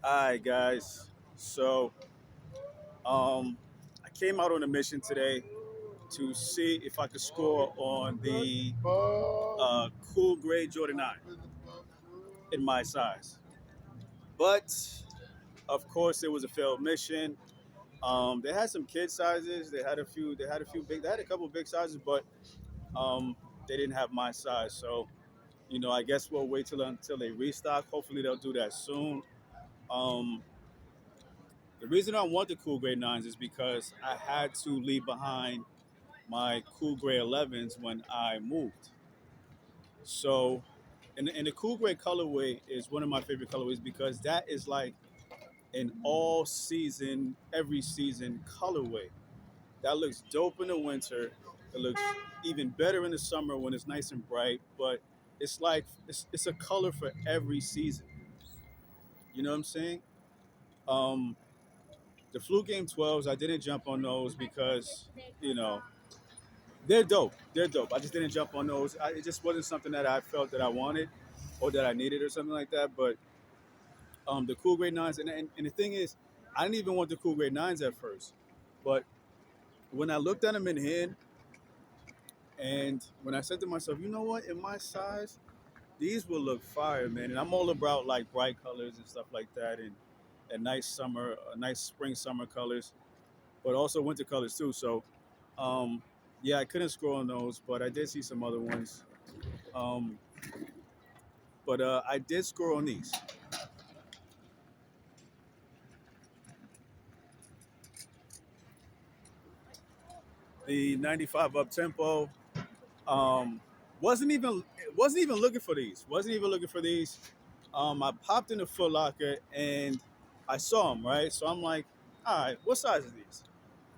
Hi guys. So um, I came out on a mission today to see if I could score on the cool gray Jordan 9 in my size. But of course, it was a failed mission. They had some kid sizes. They had a few. They had a few big. They had a couple big sizes, but um, they didn't have my size. So I guess we'll wait till until they restock. Hopefully, they'll do that soon. Um, the reason I want the cool grade nines is because I had to leave behind my cool gray 11s when I moved. So, and the cool gray colorway is one of my favorite colorways because that is like an all season, every season colorway. That looks dope in the winter. It looks even better in the summer when it's nice and bright. But it's like it's a color for every season. You know what I'm saying? Um, the Flu Game 12s, I didn't jump on those because you know they're dope. They're dope. I just didn't jump on those. It just wasn't something that I felt that I wanted or that I needed or something like that. But the cool grade nines, and the thing is, I didn't even want the cool grade nines at first. But when I looked at them in hand, and when I said to myself, you know what, in my size, these will look fire, man. And I'm all about like bright colors and stuff like that, and nice summer, nice spring summer colors, but also winter colors too. So, um, yeah, I couldn't score on those, but I did see some other ones. Um, but I did score on these. The 95 up tempo. Um, wasn't even looking for these. Wasn't even looking for these. I popped in the Foot Locker and I saw them, right. So I'm like, all right, what size are these?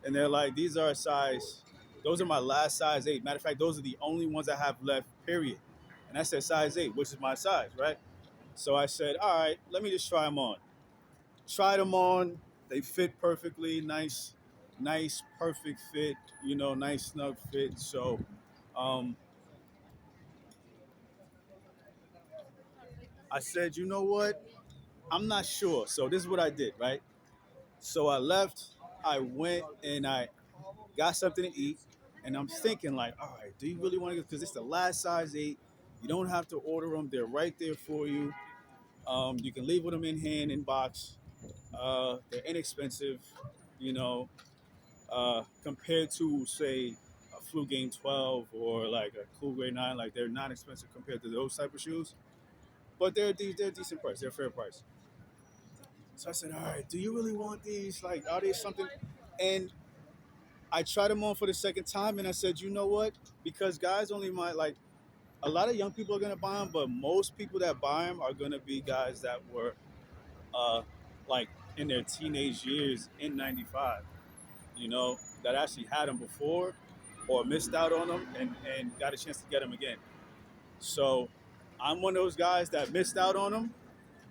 And they're like, these are a size. Those are my last size 8. Matter of fact, those are the only ones I have left. Period. And I said size 8, which is my size, right? So I said, all right, let me just try them on. Tried them on. They fit perfectly. Nice, nice, perfect fit. Nice snug fit. So, um, I said, you know what? I'm not sure. So this is what I did, right? So I left. I went and I got something to eat, and I'm thinking like, all right, do you really want to go? Because it's the last size 8. You don't have to order them. They're right there for you. You can leave with them in hand in box. They're inexpensive. You know, compared to say a Flu Game 12 or like a Cool Grade 9, like they're not expensive compared to those type of shoes. But they're decent price. They're fair price. So I said, all right, do you really want these? Like, are they something? And I tried them on for the second time, and I said, you know what? Because guys only might like a lot of young people are gonna buy them, but most people that buy them are gonna be guys that were uh, like in their teenage years in '95. That actually had them before or missed out on them and got a chance to get them again. So I'm one of those guys that missed out on them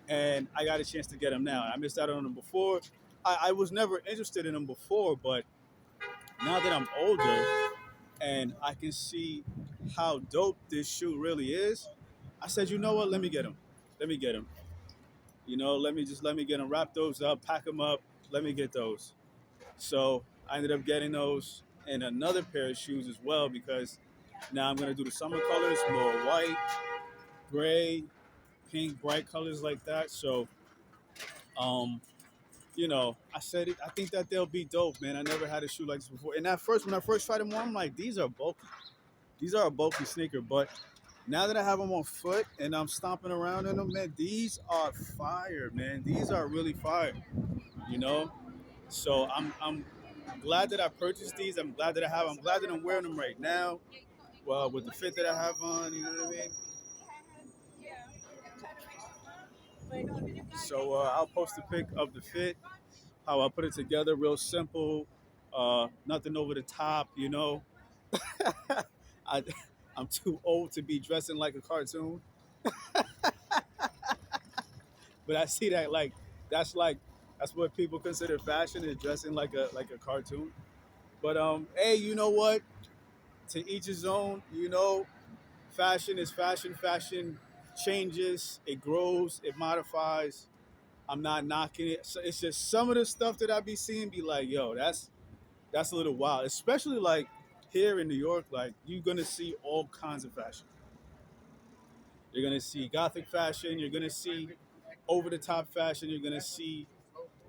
and I got a chance to get them now. I missed out on them before. I was never interested in them before, but now that I'm older and I can see how dope this shoe really is, I said, you know what? Let me get them. Let me get them. Let me get them. Wrap those up, pack them up. Let me get those. So I ended up getting those and another pair of shoes as well because now I'm gonna do the summer colors, more white, gray, pink, bright colors like that. So, um, I said it. I think that they'll be dope, man. I never had a shoe like this before. And at first, when I first tried them on, I'm like, these are bulky. These are a bulky sneaker. But now that I have them on foot and I'm stomping around in them, man, these are fire, man. These are really fire. You know. So I'm glad that I purchased these. I'm glad that I have. I'm glad that I'm wearing them right now. Well, with the fit that I have on, you know what I mean. So I'll post a pic of the fit, how I put it together, real simple, nothing over the top. I, I'm too old to be dressing like a cartoon, but I see that like that's like that's what people consider fashion is dressing like a cartoon. But hey, you know what? To each his own. Fashion is fashion. Fashion changes, it grows, it modifies. I'm not knocking it. So it's just some of the stuff that I be seeing be like, yo, that's a little wild. Especially like here in New York, like you're gonna see all kinds of fashion. You're gonna see gothic fashion. You're gonna see over the top fashion. You're gonna see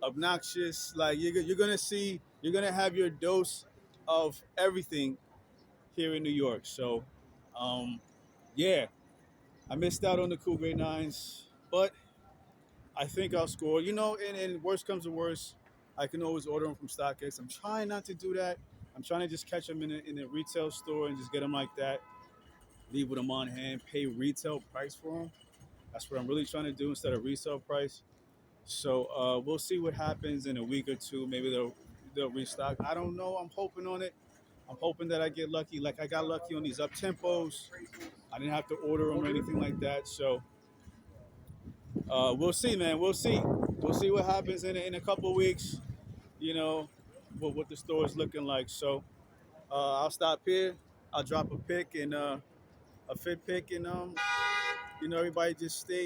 obnoxious. Like you're gonna see. You're gonna have your dose of everything here in New York. So, um, yeah, I missed out on the cool grade nines, but I think I'll score. And worst comes to worst, I can always order them from StockX. I'm trying not to do that. I'm trying to just catch them in a retail store and just get them like that. Leave with them on hand, pay retail price for them. That's what I'm really trying to do instead of resale price. So we'll see what happens in a week or two. Maybe they'll restock. I don't know. I'm hoping on it. I'm hoping that I get lucky. Like I got lucky on these up tempos. I didn't have to order them or anything like that. So we'll see, man. We'll see. We'll see what happens in a couple of weeks. You know, what the store is looking like. So I'll stop here. I'll drop a pic and a fit pic, and everybody just stay